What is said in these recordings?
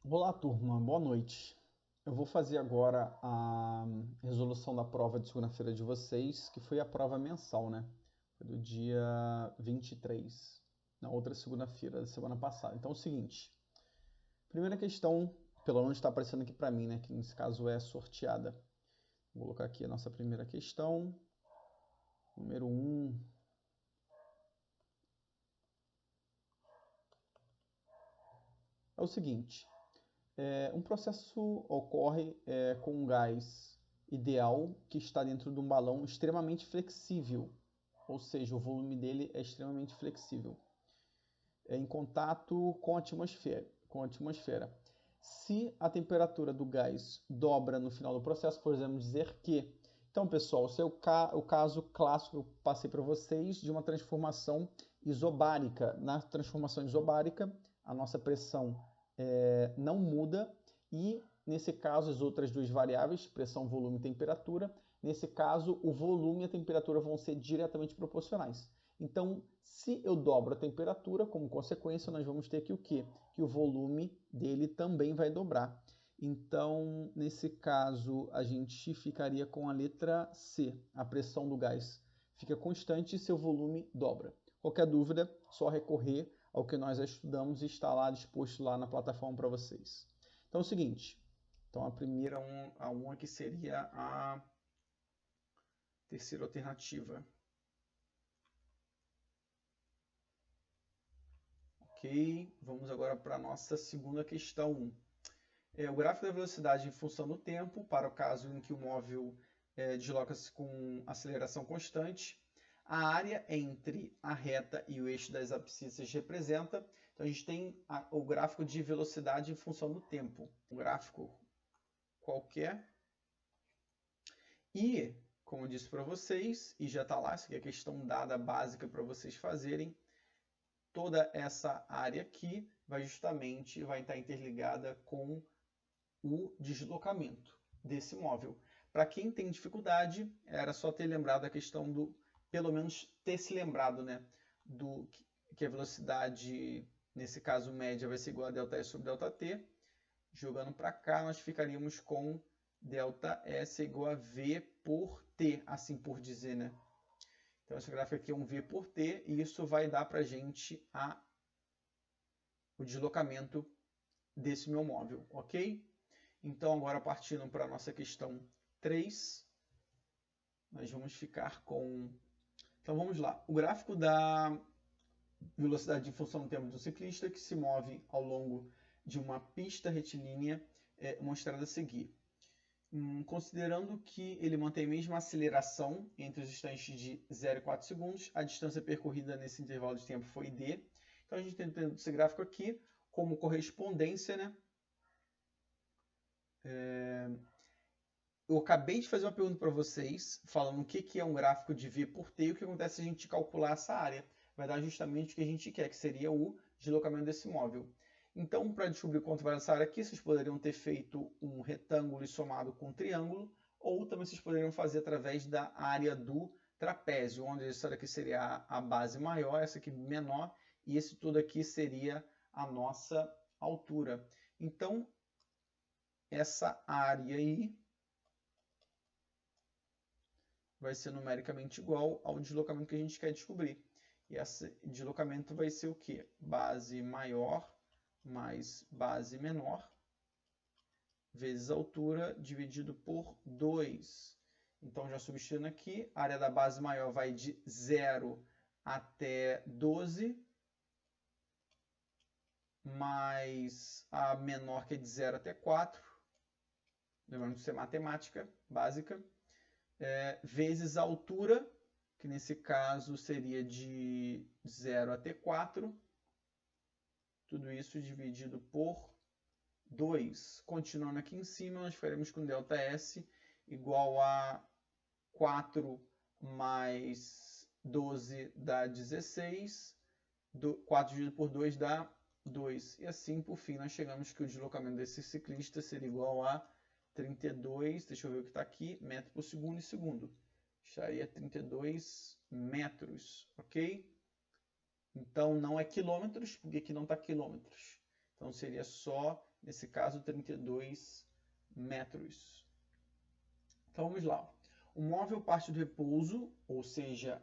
Olá, turma, boa noite. Eu vou fazer agora a resolução da prova de segunda-feira de vocês, que foi a prova mensal, né? Foi do dia 23, na outra segunda-feira da semana passada. Então é o seguinte: primeira questão, pelo menos está aparecendo aqui para mim, né? Que nesse caso é sorteada. Vou colocar aqui a nossa primeira questão, número 1. É o seguinte: um processo ocorre com um gás ideal que está dentro de um balão extremamente flexível, ou seja, o volume dele é extremamente flexível, em contato com a atmosfera. Se a temperatura do gás dobra no final do processo, podemos dizer que... Então, pessoal, esse é o caso clássico que eu passei para vocês de uma transformação isobárica. Na transformação isobárica, a nossa pressão não muda e, nesse caso, as outras duas variáveis, pressão, volume e temperatura, nesse caso, o volume e a temperatura vão ser diretamente proporcionais. Então, se eu dobro a temperatura, como consequência, nós vamos ter aqui o quê? Que o volume dele também vai dobrar. Então, nesse caso, a gente ficaria com a letra C. A pressão do gás fica constante e seu volume dobra. Qualquer dúvida, só recorrer ao que nós já estudamos e está lá disposto lá na plataforma para vocês. Então é o seguinte, então a primeira, a 1 aqui seria a terceira alternativa. Ok, vamos agora para a nossa segunda questão. O gráfico da velocidade em função do tempo, para o caso em que o móvel desloca-se com aceleração constante. A área entre a reta e o eixo das abscissas representa. Então a gente tem o gráfico de velocidade em função do tempo. Um gráfico qualquer. E, como eu disse para vocês, e já está lá, essa aqui é a questão dada básica para vocês fazerem, toda essa área aqui vai estar interligada com o deslocamento desse móvel. Para quem tem dificuldade, era só ter lembrado a questão do, pelo menos ter se lembrado, né, do que a velocidade, nesse caso média, vai ser igual a ΔS sobre ΔT. Jogando para cá, nós ficaríamos com ΔS igual a V por T, assim por dizer, né? Então, esse gráfico aqui é um V por T, e isso vai dar para a gente o deslocamento desse meu móvel, ok? Então, agora partindo para a nossa questão 3, nós vamos ficar com... Então, vamos lá. O gráfico da velocidade em função do tempo do ciclista que se move ao longo de uma pista retilínea é mostrado a seguir. Considerando que ele mantém a mesma aceleração entre os instantes de 0 e 4 segundos, a distância percorrida nesse intervalo de tempo foi d. Então, a gente tem esse gráfico aqui como correspondência, né? Eu acabei de fazer uma pergunta para vocês, falando o que é um gráfico de V por T, e o que acontece se a gente calcular essa área. Vai dar justamente o que a gente quer, que seria o deslocamento desse móvel. Então, para descobrir quanto vale essa área aqui, vocês poderiam ter feito um retângulo e somado com um triângulo, ou também vocês poderiam fazer através da área do trapézio, onde essa daqui seria a base maior, essa aqui menor, e esse tudo aqui seria a nossa altura. Então, essa área aí vai ser numericamente igual ao deslocamento que a gente quer descobrir. E esse deslocamento vai ser o quê? Base maior mais base menor, vezes a altura, dividido por 2. Então, já substituindo aqui, a área da base maior vai de 0 até 12, mais a menor, que é de 0 até 4, lembrando que isso é matemática básica, vezes a altura, que nesse caso seria de 0 até 4, tudo isso dividido por 2. Continuando aqui em cima, nós faremos com ΔS igual a 4 mais 12 dá 16, 4 dividido por 2 dá 2. E assim, por fim, nós chegamos que o deslocamento desse ciclista seria igual a 32, deixa eu ver o que está aqui, metro por segundo e segundo. Estaria 32 metros, ok? Então, não é quilômetros, porque aqui não está quilômetros. Então, seria só nesse caso 32 metros. Então vamos lá. O móvel parte do repouso, ou seja,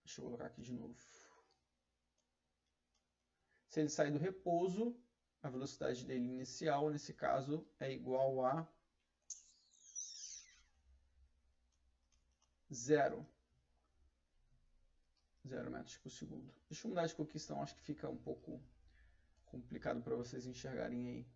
deixa eu colocar aqui de novo. Se ele sair do repouso, a velocidade dele inicial, nesse caso, é igual a 0 metros por segundo. Deixa eu mudar de cor aqui, senão acho que fica um pouco complicado para vocês enxergarem aí.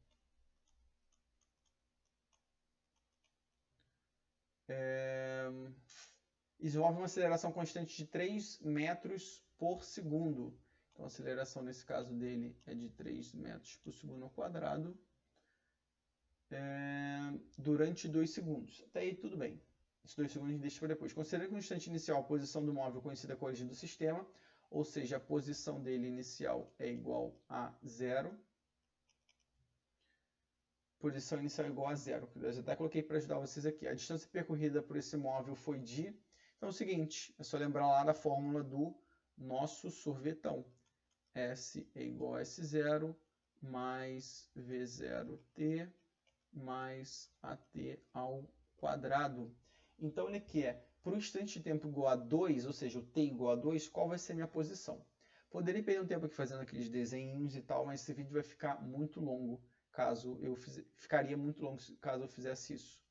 Desenvolve uma aceleração constante de 3 metros por segundo. Então a aceleração nesse caso dele é de 3 metros por segundo ao quadrado durante 2 segundos. Até aí tudo bem. Esses 2 segundos a gente deixa para depois. Considerando que no instante inicial a posição do móvel coincida com a origem do sistema, ou seja, a posição dele inicial é igual a 0. Posição inicial é igual a 0. Eu já até coloquei para ajudar vocês aqui. A distância percorrida por esse móvel foi de... Então é o seguinte, é só lembrar lá da fórmula do nosso sorvetão. S é igual a S0 mais V0t mais AT ao quadrado. Então ele quer, para o instante de tempo igual a 2, ou seja, o t igual a 2, qual vai ser a minha posição? Poderia perder um tempo aqui fazendo aqueles desenhos e tal, mas esse vídeo vai ficar muito longo ficaria muito longo caso eu fizesse isso.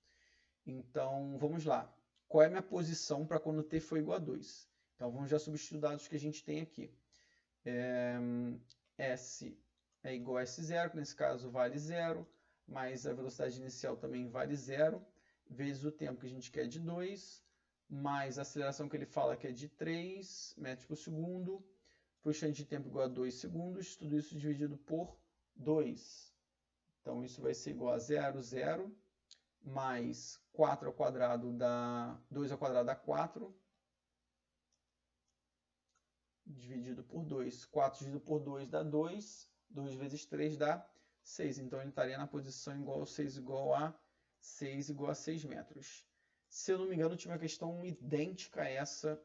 Então, vamos lá. Qual é a minha posição para quando t for igual a 2? Então, vamos já substituir os dados que a gente tem aqui. S é igual a S0, que nesse caso vale 0, mais a velocidade inicial também vale 0, vezes o tempo que a gente quer de 2, mais a aceleração que ele fala que é de 3 metros por segundo, para o instante de tempo igual a 2 segundos, tudo isso dividido por 2. Então, isso vai ser igual a 0, 0, mais 4 ao quadrado dá 2 ao quadrado dá 4, dividido por 2. 4 dividido por 2 dá 2, 2 vezes 3 dá 6. Então, ele estaria na posição igual a 6 igual a 6 metros. Se eu não me engano, tinha uma questão idêntica a essa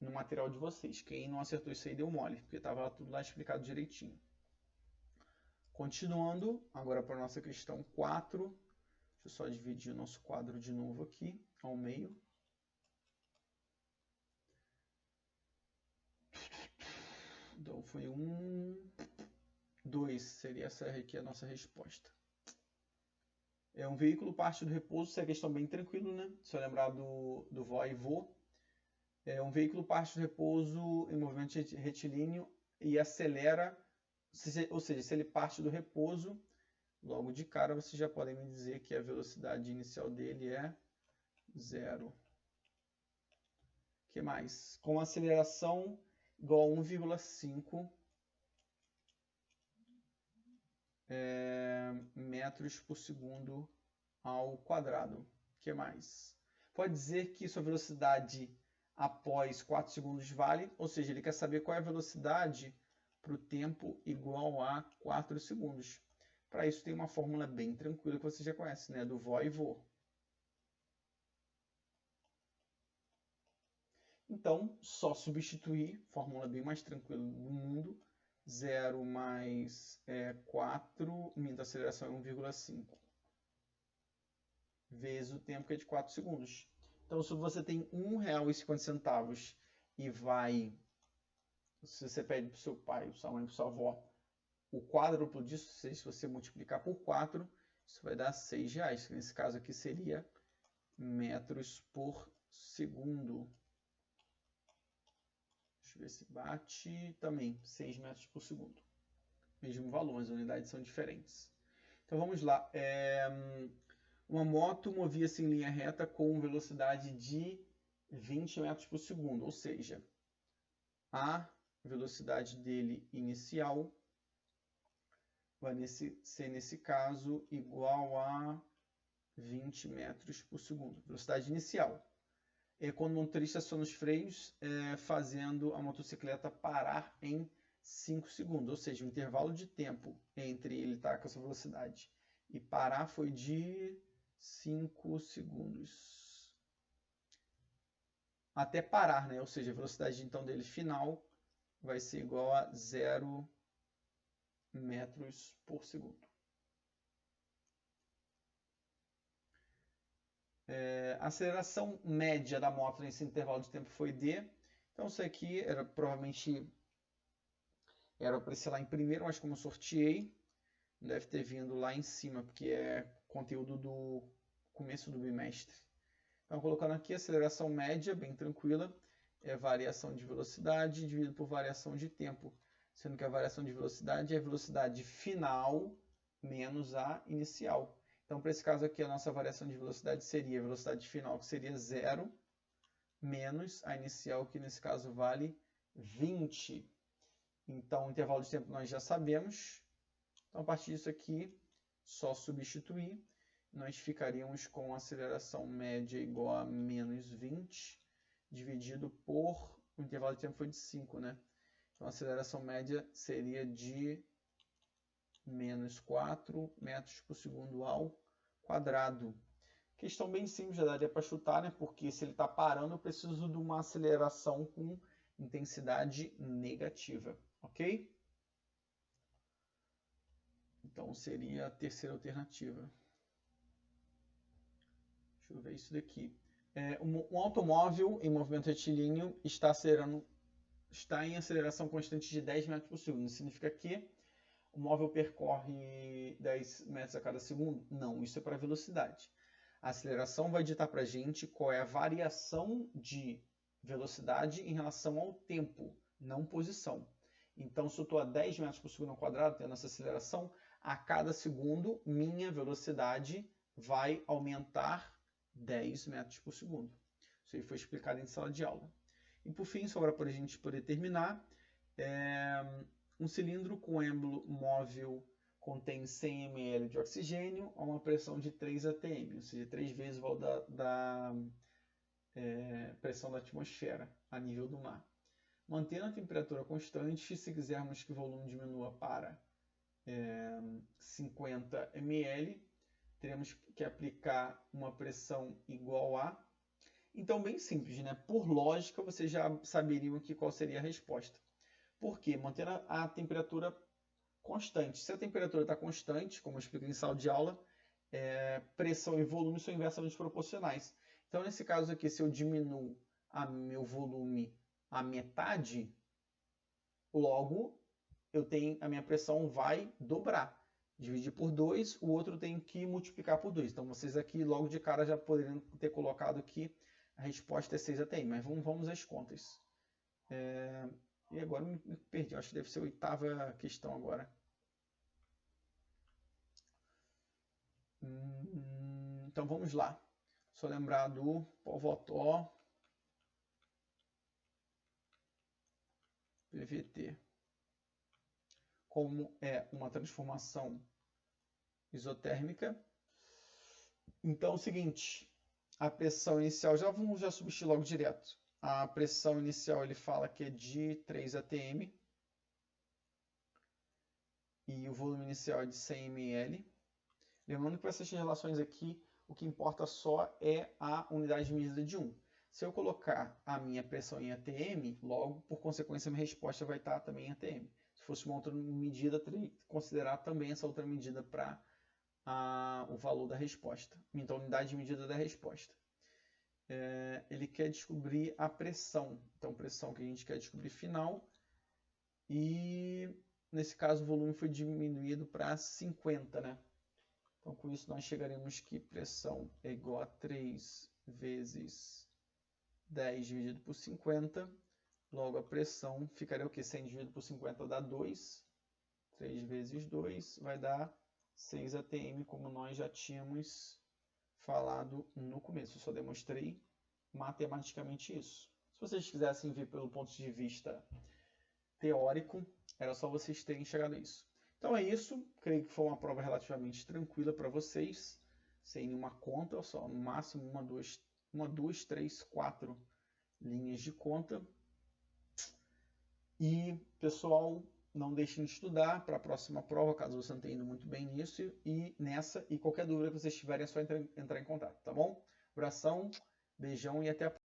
no material de vocês. Quem não acertou isso aí deu mole, porque estava tudo lá explicado direitinho. Continuando, agora para a nossa questão 4. Deixa eu só dividir o nosso quadro de novo aqui, ao meio. Então foi 2, seria essa aqui a nossa resposta. Um veículo parte do repouso, isso é questão bem tranquilo, né? Se eu lembrar do vó e vô. Um veículo parte do repouso em movimento retilíneo e acelera, ou seja, se ele parte do repouso, logo de cara vocês já podem me dizer que a velocidade inicial dele é 0. O que mais? Com aceleração igual a 1,5 metros por segundo ao quadrado. O que mais? Pode dizer que sua velocidade após 4 segundos vale, ou seja, ele quer saber qual é a velocidade para o tempo igual a 4 segundos. Para isso tem uma fórmula bem tranquila que você já conhece, né? Do vó e vô. Então, só substituir, fórmula bem mais tranquila do mundo, 0 mais 4, minha aceleração é 1,5, vezes o tempo que é de 4 segundos. Então, se você tem R$1,50 e se você pede para o seu pai, para sua mãe, para sua avó, o quádruplo disso, se você multiplicar por 4, isso vai dar R$6, que nesse caso aqui seria metros por segundo. Deixa eu ver se bate também, 6 metros por segundo. Mesmo valor, as unidades são diferentes. Então vamos lá. Uma moto movia-se em linha reta com velocidade de 20 metros por segundo, ou seja, a velocidade dele inicial vai ser, nesse caso, igual a 20 metros por segundo. Velocidade inicial. É quando o motorista aciona os freios, fazendo a motocicleta parar em 5 segundos. Ou seja, o intervalo de tempo entre ele estar com essa velocidade e parar foi de 5 segundos. Até parar, né? Ou seja, a velocidade então dele final vai ser igual a 0 metros por segundo. A aceleração média da moto nesse intervalo de tempo foi D. Então isso aqui provavelmente era para ser lá em primeiro, mas como eu sorteei, deve ter vindo lá em cima, porque é conteúdo do começo do bimestre. Então colocando aqui a aceleração média, bem tranquila, é variação de velocidade dividido por variação de tempo, sendo que a variação de velocidade é a velocidade final menos a inicial. Então, para esse caso aqui, a nossa variação de velocidade seria a velocidade final, que seria 0, menos a inicial, que nesse caso vale 20. Então, o intervalo de tempo nós já sabemos. Então, a partir disso aqui, só substituir. Nós ficaríamos com a aceleração média igual a menos 20, dividido por... O intervalo de tempo foi de 5, né? Então, a aceleração média seria de menos 4 metros por segundo ao quadrado. Questão bem simples, já daria para chutar, né? Porque se ele está parando, eu preciso de uma aceleração com intensidade negativa, ok? Então seria a terceira alternativa. Deixa eu ver isso daqui. Um automóvel em movimento retilíneo está em aceleração constante de 10 metros por segundo. Isso significa que o móvel percorre 10 metros a cada segundo? Não, isso é para velocidade. A aceleração vai ditar para a gente qual é a variação de velocidade em relação ao tempo, não posição. Então, se eu estou a 10 metros por segundo ao quadrado, tendo essa aceleração, a cada segundo, minha velocidade vai aumentar 10 metros por segundo. Isso aí foi explicado em sala de aula. E por fim, só para a gente poder terminar, um cilindro com êmbolo móvel contém 100 ml de oxigênio a uma pressão de 3 atm, ou seja, 3 vezes o valor da pressão da atmosfera a nível do mar. Mantendo a temperatura constante, se quisermos que o volume diminua para 50 ml, teremos que aplicar uma pressão igual a... Então, bem simples, né? Por lógica, vocês já saberiam qual seria a resposta. Por quê? Mantendo a temperatura constante. Se a temperatura está constante, como eu expliquei em sala de aula, pressão e volume são inversamente proporcionais. Então, nesse caso aqui, se eu diminuo meu volume à metade, logo a minha pressão vai dobrar. Dividir por 2, o outro tem que multiplicar por 2. Então, vocês aqui, logo de cara, já poderiam ter colocado que a resposta é 6 atm. Mas vamos às contas. E agora me perdi, acho que deve ser a 8ª questão agora. Então vamos lá. Só lembrar do Pau-Votó PVT. Como é uma transformação isotérmica. Então é o seguinte, a pressão inicial, vamos substituir logo direto. A pressão inicial ele fala que é de 3 atm. E o volume inicial é de 100 ml. Lembrando que para essas relações aqui, o que importa só é a unidade de medida de 1. Se eu colocar a minha pressão em atm, logo, por consequência, a minha resposta vai estar também em atm. Se fosse uma outra medida, teria que considerar também essa outra medida para o valor da resposta. Então, unidade de medida da resposta. Ele quer descobrir a pressão. Então, pressão que a gente quer descobrir final. E, nesse caso, o volume foi diminuído para 50, né? Então, com isso, nós chegaremos que pressão é igual a 3 vezes 10 dividido por 50. Logo, a pressão ficaria o quê? 100 dividido por 50 dá 2. 3 vezes 2 vai dar 6 atm, como nós já tínhamos falado no começo. Eu só demonstrei matematicamente isso. Se vocês quisessem ver pelo ponto de vista teórico, era só vocês terem chegado a isso. Então é isso, creio que foi uma prova relativamente tranquila para vocês, sem nenhuma conta, só no máximo uma, duas, 3, 4 linhas de conta. E, pessoal, não deixem de estudar para a próxima prova, caso você não tenha ido muito bem nisso, e qualquer dúvida que vocês tiverem é só entrar em contato, tá bom? Abração, beijão e até a próxima.